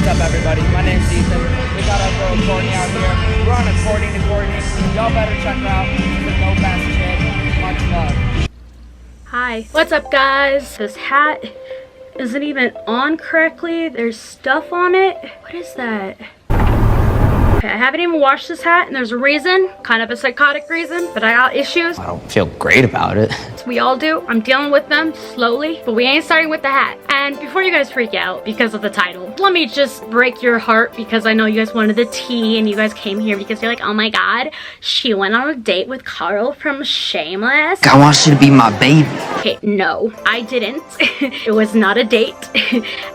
What's up, everybody? My name's Ethan. We got our girl Courtney out here. We're on a Courtney to Courtney. Y'all better check her out. She's a no best chick. Much love. Hi. What's up, guys? This hat isn't even on correctly. There's stuff on it. What is that? Okay, I haven't even washed this hat, and there's a reason. Kind of a psychotic reason, but I got issues. I don't feel great about it. We all do. I'm dealing with them slowly, but we ain't starting with the hat. And before you guys freak out because of the title, let me just break your heart, because I know you guys wanted the tea and you guys came here because you're like, oh my god, she went on a date with Carl from Shameless. I want you to be my baby. Okay, no, I didn't. It was not a date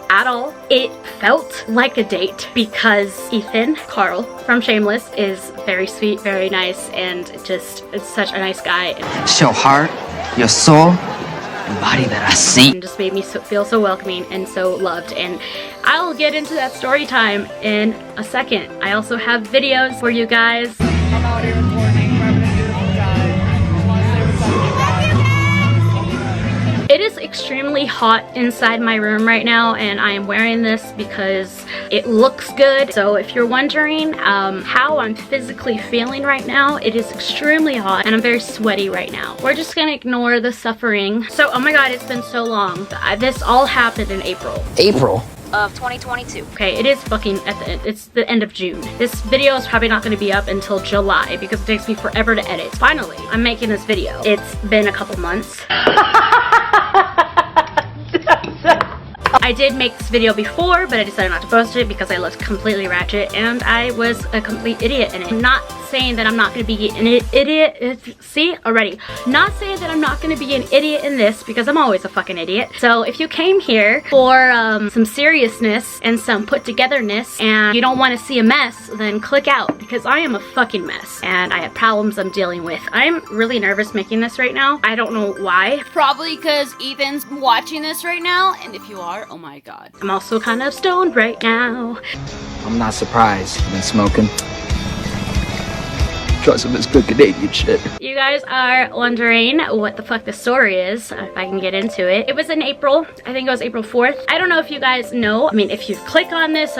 at all. It felt like a date because Ethan, Carl from Shameless, is very sweet, very nice, and just is such a nice guy. It's your heart, your soul, and body that I see. And just made me feel so welcoming and so loved. And I'll get into that story time in a second. I also have videos for you guys. I'm out here with Courtney. We're having a beautiful time. Just want to say what's up to you guys. It is extremely hot inside my room right now, and I am wearing this because it looks good. So if you're wondering how I'm physically feeling right now, it is extremely hot and I'm very sweaty right now. We're just gonna ignore the suffering. So, oh my god, it's been so long. This all happened in April. April? Of 2022. Okay, it is fucking at the end. It's the end of June. This video is probably not going to be up until July because it takes me forever to edit. Finally, I'm making this video. It's been a couple months. I did make this video before, but I decided not to post it because I looked completely ratchet and I was a complete idiot in it. I'm not saying that I'm not going to be an idiot. See? Already. Not saying that I'm not going to be an idiot in this because I'm always a fucking idiot. So if you came here for some seriousness and some put-togetherness and you don't want to see a mess, then click out because I am a fucking mess and I have problems I'm dealing with. I'm really nervous making this right now. I don't know why. Probably because Ethan's watching this right now, and if you are, oh my god. I'm also kind of stoned right now. I'm not surprised. I've been smoking. Try some of this good Canadian shit. You guys are wondering what the fuck the story is, if I can get into it. It was in April. I think it was April 4th. I don't know if you guys know. I mean, if you click on this,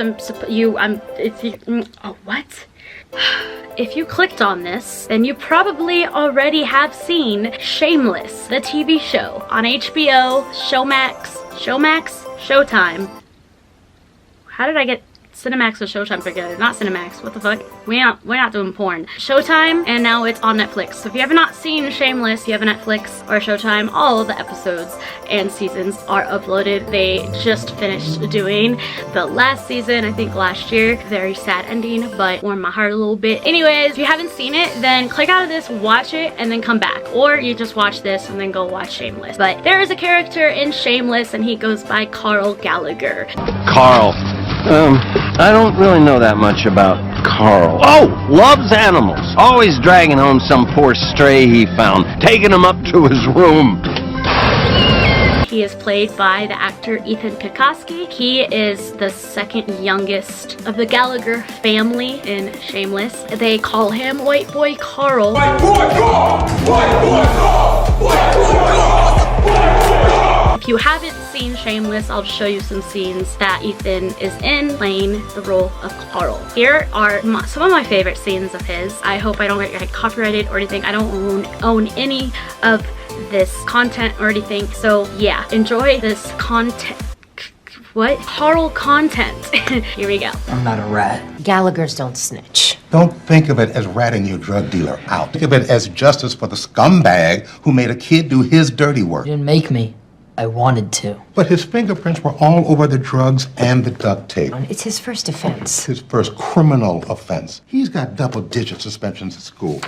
what? If you clicked on this, then you probably already have seen Shameless, the TV show on HBO, Showtime. How did I get Cinemax or Showtime together? Not Cinemax, what the fuck? We're not doing porn. Showtime, and now it's on Netflix. So if you have not seen Shameless, you have a Netflix or Showtime, all of the episodes and seasons are uploaded. They just finished doing the last season, I think last year. Very sad ending, but warmed my heart a little bit. Anyways, if you haven't seen it, then click out of this, watch it, and then come back. Or you just watch this and then go watch Shameless. But there is a character in Shameless, and he goes by Carl Gallagher. Carl. I don't really know that much about Carl. Oh, loves animals. Always dragging home some poor stray he found, taking him up to his room. He is played by the actor Ethan Kokoski. He is the second youngest of the Gallagher family in Shameless. They call him White Boy Carl. White Boy Carl! White Boy Carl! White Boy Carl! White Boy Carl! If you haven't seen Shameless, I'll show you some scenes that Ethan is in playing the role of Carl. Here are some of my favorite scenes of his. I hope I don't get copyrighted or anything. I don't own any of this content or anything. So yeah, enjoy this content. What? Carl content. Here we go. I'm not a rat. Gallaghers don't snitch. Don't think of it as ratting your drug dealer out. Think of it as justice for the scumbag who made a kid do his dirty work. You didn't make me. I wanted to. But his fingerprints were all over the drugs and the duct tape. It's his first offense. His first criminal offense. He's got double-digit suspensions at school.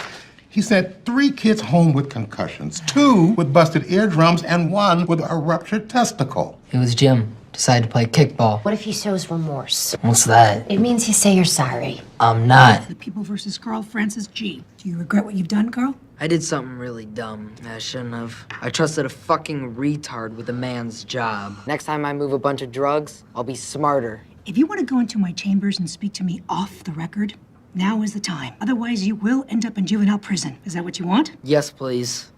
He sent 3 kids home with concussions, 2 with busted eardrums, and 1 with a ruptured testicle. It was Jim. Decided to play kickball. What if he shows remorse? What's that? It means you say you're sorry. I'm not. The People versus Carl Francis G. Do you regret what you've done, Carl? I did something really dumb. I shouldn't have. I trusted a fucking retard with a man's job. Next time I move a bunch of drugs, I'll be smarter. If you want to go into my chambers and speak to me off the record, now is the time. Otherwise, you will end up in juvenile prison. Is that what you want? Yes, please.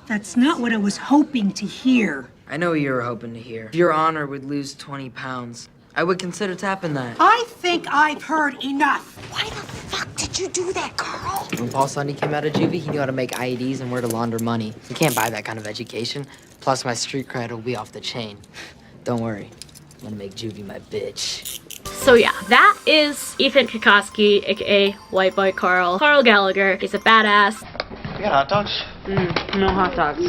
That's not what I was hoping to hear. I know what you were hoping to hear. If Your Honor would lose 20 pounds, I would consider tapping that. I think I've heard enough. Why the fuck did you do that, Carl? When Paul Sunday came out of juvie, he knew how to make IEDs and where to launder money. You can't buy that kind of education. Plus, my street cred will be off the chain. Don't worry, I'm gonna make juvie my bitch. So yeah, that is Ethan Kokoski, aka White Boy Carl. Carl Gallagher. He's a badass. You got hot dogs? No hot dogs.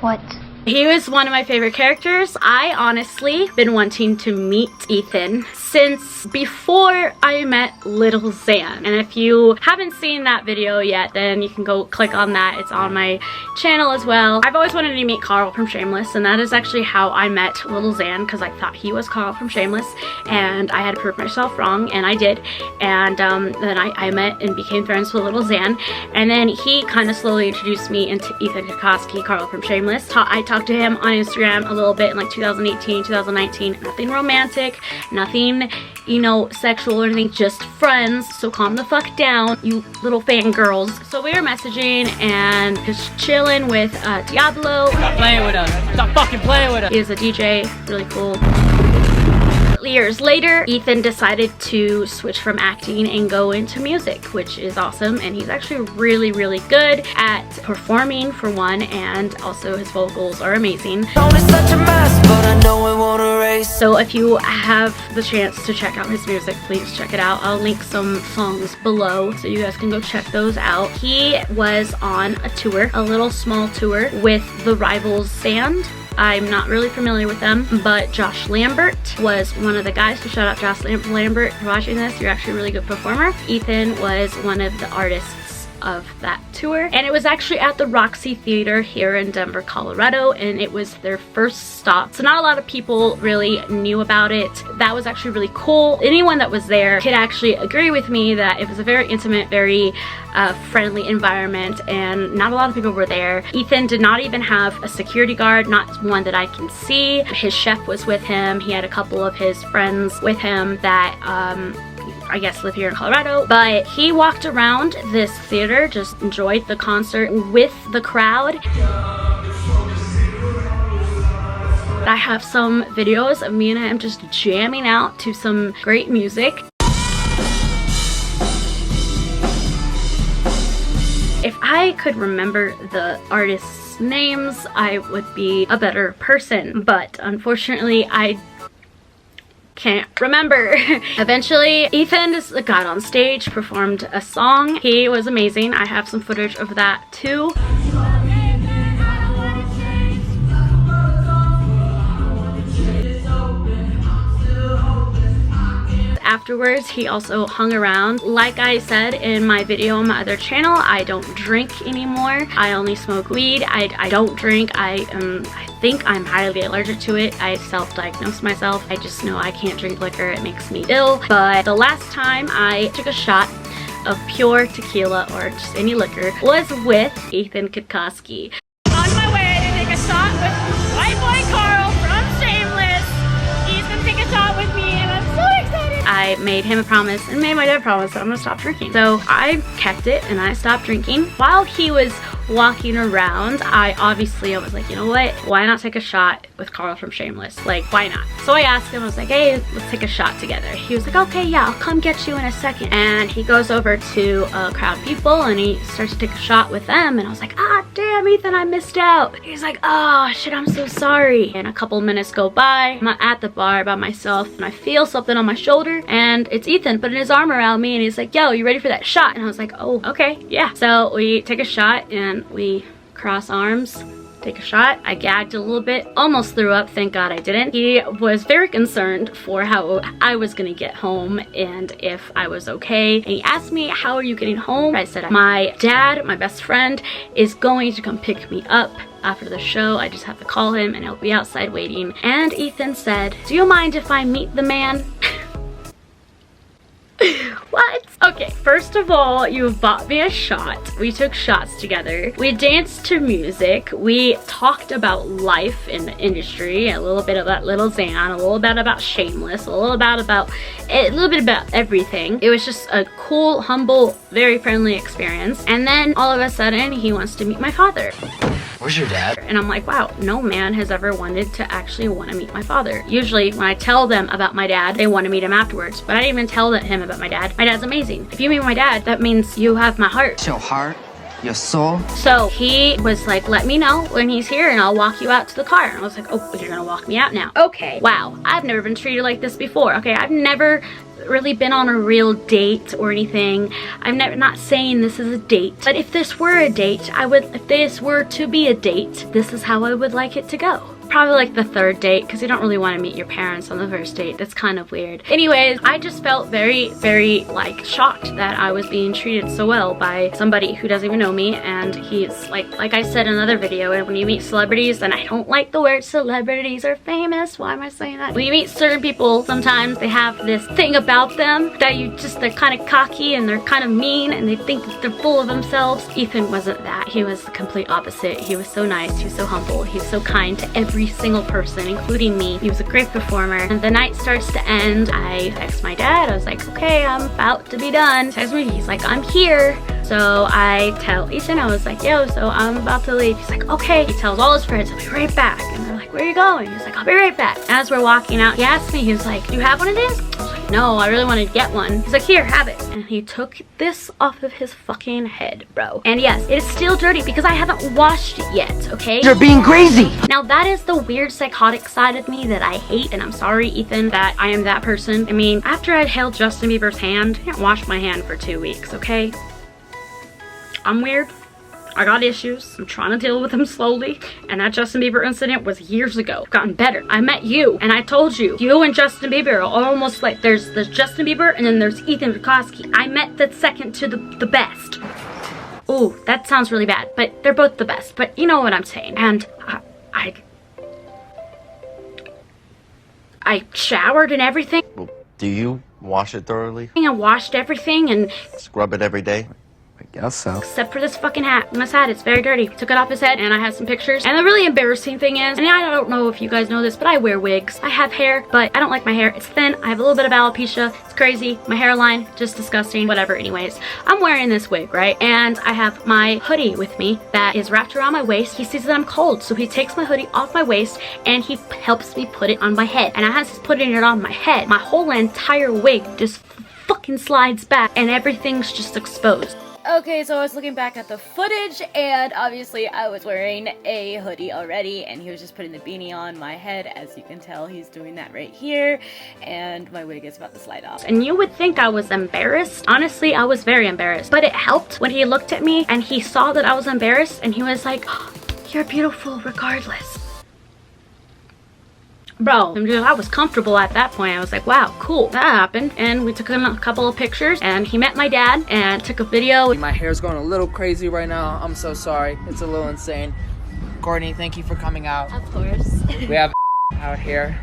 What? He was one of my favorite characters. I honestly been wanting to meet Ethan since before I met Little Xan. And if you haven't seen that video yet, then you can go click on that. It's on my channel as well. I've always wanted to meet Carl from Shameless, and that is actually how I met Little Xan, because I thought he was Carl from Shameless, and I had to prove myself wrong, and I did. And then I met and became friends with Little Xan, and then he kind of slowly introduced me into Ethan Kokoski, Carl from Shameless. I talked to him on Instagram a little bit in like 2018, 2019. Nothing romantic, nothing, you know, sexual or anything, just friends. So calm the fuck down, you little fangirls. So we were messaging and just chilling with Diablo. Stop playing with us. Stop fucking playing with us. He is a DJ, really cool. Years later, Ethan decided to switch from acting and go into music, which is awesome, and he's actually really, really good at performing for one, and also his vocals are amazing. So if you have the chance to check out his music, please check it out. I'll link some songs below so you guys can go check those out. He was on a tour, a little small tour with the Rivals band. I'm not really familiar with them, but Josh Lambert was one of the guys, so shout out Josh Lambert for watching this. You're actually a really good performer. Ethan was one of the artists of that tour, and it was actually at the Roxy Theater here in Denver, Colorado, and it was their first stop. So not a lot of people really knew about it. That was actually really cool. Anyone that was there could actually agree with me that it was a very intimate, very friendly environment, and not a lot of people were there. Ethan did not even have a security guard, not one that I can see. His chef was with him. He had a couple of his friends with him that I guess live here in Colorado, but he walked around this theater, just enjoyed the concert with the crowd. I have some videos of me and him just jamming out to some great music. If I could remember the artists' names, I would be a better person, but unfortunately I can't remember. Eventually, Ethan just got on stage, performed a song. He was amazing. I have some footage of that too. Afterwards, he also hung around. Like I said in my video on my other channel, I don't drink anymore. I only smoke weed. I don't drink. I think I'm highly allergic to it. I self-diagnosed myself. I just know I can't drink liquor. It makes me ill. But the last time I took a shot of pure tequila or just any liquor was with Ethan Kokoski. On my way to take a shot with White Boy Carl from Shameless. He's gonna take a shot with me, and I'm so excited. I made him a promise and made my dad a promise that I'm gonna stop drinking. So I kept it and I stopped drinking. While he was walking around, I was like, you know what? Why not take a shot with Carl from Shameless? Like, why not? So I asked him, I was like, hey, let's take a shot together. He was like, okay, yeah, I'll come get you in a second. And he goes over to a crowd of people and he starts to take a shot with them. And I was like, ah, damn, Ethan, I missed out. He's like, oh, shit, I'm so sorry. And a couple minutes go by. I'm at the bar by myself and I feel something on my shoulder and it's Ethan putting his arm around me and he's like, yo, you ready for that shot? And I was like, oh, okay, yeah. So we take a shot and we cross arms, take a shot. I gagged a little bit, almost threw up, thank God I didn't. He was very concerned for how I was gonna get home and if I was okay. And he asked me, how are you getting home? I said, my dad, my best friend, is going to come pick me up after the show. I just have to call him and he'll be outside waiting. And Ethan said, do you mind if I meet the man? What? Okay, first of all, you bought me a shot. We took shots together. We danced to music. We talked about life in the industry, a little bit about Little Xan, a little bit about Shameless, a little bit about everything. It was just a cool, humble, very friendly experience. And then all of a sudden, he wants to meet my father. Where's your dad? And I'm like, wow, no man has ever wanted to actually want to meet my father. Usually when I tell them about my dad, they want to meet him afterwards. But I didn't even tell him about my dad. My dad's amazing. If you meet my dad, that means you have my heart. Your heart? Your soul? So he was like, let me know when he's here and I'll walk you out to the car. And I was like, oh, you're gonna walk me out now. Okay, wow, I've never been treated like this before. Okay, I've never really been on a real date or anything. I'm not saying this is a date, but if this were a date, if this were to be a date, this is how I would like it to go. Probably like the third date, because you don't really want to meet your parents on the first date. That's kind of weird. Anyways, I just felt very, very like shocked that I was being treated so well by somebody who doesn't even know me. And he's like I said in another video, when you meet celebrities, and I don't like the word celebrities or famous. Why am I saying that? When you meet certain people, sometimes they have this thing about them that they're kind of cocky and they're kind of mean and they think that they're full of themselves. Ethan wasn't that. He was the complete opposite. He was so nice. He was so humble. He was so kind to every single person, including me. He was a great performer. And the night starts to end. I text my dad. I was like, okay, I'm about to be done. Text me. He's like, I'm here. So I tell Ethan, I was like, yo, so I'm about to leave. He's like, okay. He tells all his friends, I'll be right back. And they're like, where are you going? He's like, I'll be right back. As we're walking out, he asked me, he was like, do you have one of these? I was like, no, I really want to get one. He's like, here, have it. And he took this off of his fucking head, bro. And yes, it is still dirty because I haven't washed it yet, okay? You're being crazy! Now that is the weird psychotic side of me that I hate, and I'm sorry, Ethan, that I am that person. I mean, after I'd held Justin Bieber's hand, I didn't wash my hand for 2 weeks, okay? I'm weird. I got issues. I'm trying to deal with them slowly. And that Justin Bieber incident was years ago. I've gotten better. I met you and I told you, you and Justin Bieber are almost like there's Justin Bieber and then there's Ethan Koski. I met the second to the best. Ooh, that sounds really bad, but they're both the best. But you know what I'm saying. And I showered and everything. Well, do you wash it thoroughly? I washed everything and scrub it every day? I guess so. Except for this fucking hat. This hat, it's very dirty. Took it off his head and I have some pictures. And the really embarrassing thing is, and I don't know if you guys know this, but I wear wigs. I have hair, but I don't like my hair. It's thin. I have a little bit of alopecia. It's crazy. My hairline, just disgusting. Whatever, anyways. I'm wearing this wig, right? And I have my hoodie with me that is wrapped around my waist. He sees that I'm cold, so he takes my hoodie off my waist and he helps me put it on my head. And as he's putting it on my head, my whole entire wig just fucking slides back and everything's just exposed. Okay, so I was looking back at the footage, and obviously I was wearing a hoodie already, and he was just putting the beanie on my head. As you can tell, he's doing that right here, and my wig is about to slide off. And you would think I was embarrassed. Honestly, I was very embarrassed, but it helped when he looked at me and he saw that I was embarrassed, and he was like, oh, you're beautiful regardless. Bro, I was comfortable at that point. I was like, wow, cool, that happened. And we took a couple of pictures and he met my dad and took a video. My hair's going a little crazy right now. I'm so sorry. It's a little insane. Courtney, thank you for coming out. Of course. We have out here.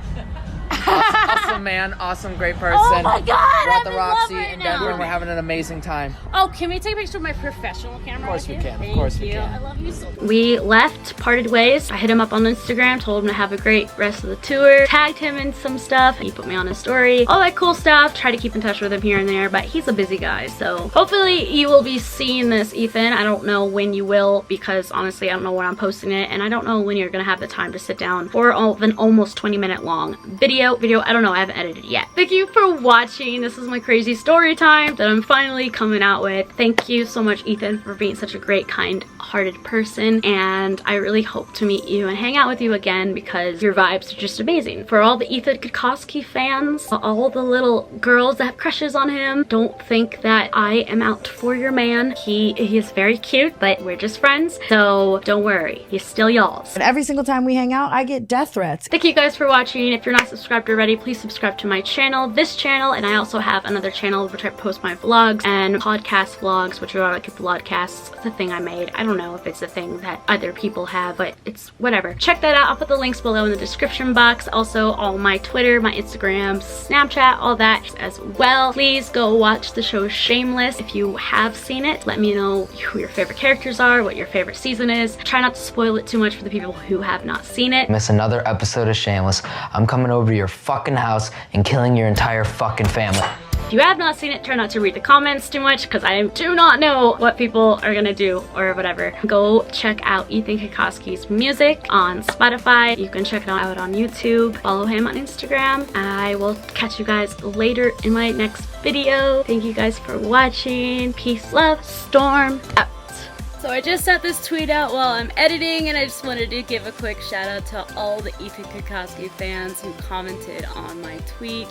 Awesome man, awesome, great person. Oh my god, we're at the I'm Roxy in love right in Denver now. and we're having an amazing time. Oh, can we take a picture of my professional camera? Of course we can. Thank Of course you. we can. I love you so much. We left, parted ways. I hit him up on Instagram, told him to have a great rest of the tour, tagged him in some stuff. He put me on his story, all that cool stuff. Try to keep in touch with him here and there, but he's a busy guy. So hopefully you will be seeing this, Ethan. I don't know when you will, because honestly, I don't know when I'm posting it, and I don't know when you're gonna have the time to sit down for an almost 20-minute long video. I don't know, I haven't edited yet. Thank you for watching. This is my crazy story time that I'm finally coming out with. Thank you so much, Ethan, for being such a great, kind-hearted person, and I really hope to meet you and hang out with you again because your vibes are just amazing. For all the Ethan Kokoski fans, all the little girls that have crushes on him, don't think that I am out for your man. He is very cute, but we're just friends, so don't worry. He's still y'all's. And every single time we hang out, I get death threats. Thank you guys for watching. If you're not subscribed already, please subscribe to my channel, this channel, and I also have another channel which I post my vlogs and podcast vlogs, which are like vlogcasts. It's a thing I made. I don't don't know if it's a thing that other people have, but it's whatever. Check that out. I'll put the links below in the description box. Also, all my Twitter, my Instagram, Snapchat, all that as well. Please go watch the show Shameless. If you have seen it, let me know who your favorite characters are, what your favorite season is. Try not to spoil it too much for the people who have not seen it. Miss another episode of Shameless, I'm coming over to your fucking house and killing your entire fucking family. If you have not seen it, try not to read the comments too much because I do not know what people are gonna do or whatever. Go check out Ethan Kokoski's music on Spotify. You can check it out on YouTube. Follow him on Instagram. I will catch you guys later in my next video. Thank you guys for watching. Peace, love, Storm out. So I just sent this tweet out while I'm editing, and I just wanted to give a quick shout out to all the Ethan Kokoski fans who commented on my tweet,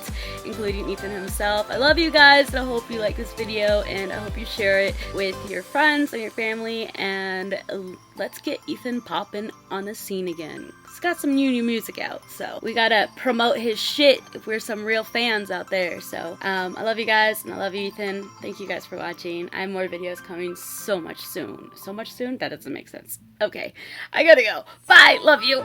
including Ethan himself. I love you guys, and I hope you like this video, and I hope you share it with your friends and your family, and let's get Ethan popping on the scene again. He's got some new music out, so we gotta promote his shit if we're some real fans out there. So I love you guys, and I love you, Ethan. Thank you guys for watching. I have more videos coming so much soon. So much soon? That doesn't make sense. Okay, I gotta go. Bye, love you.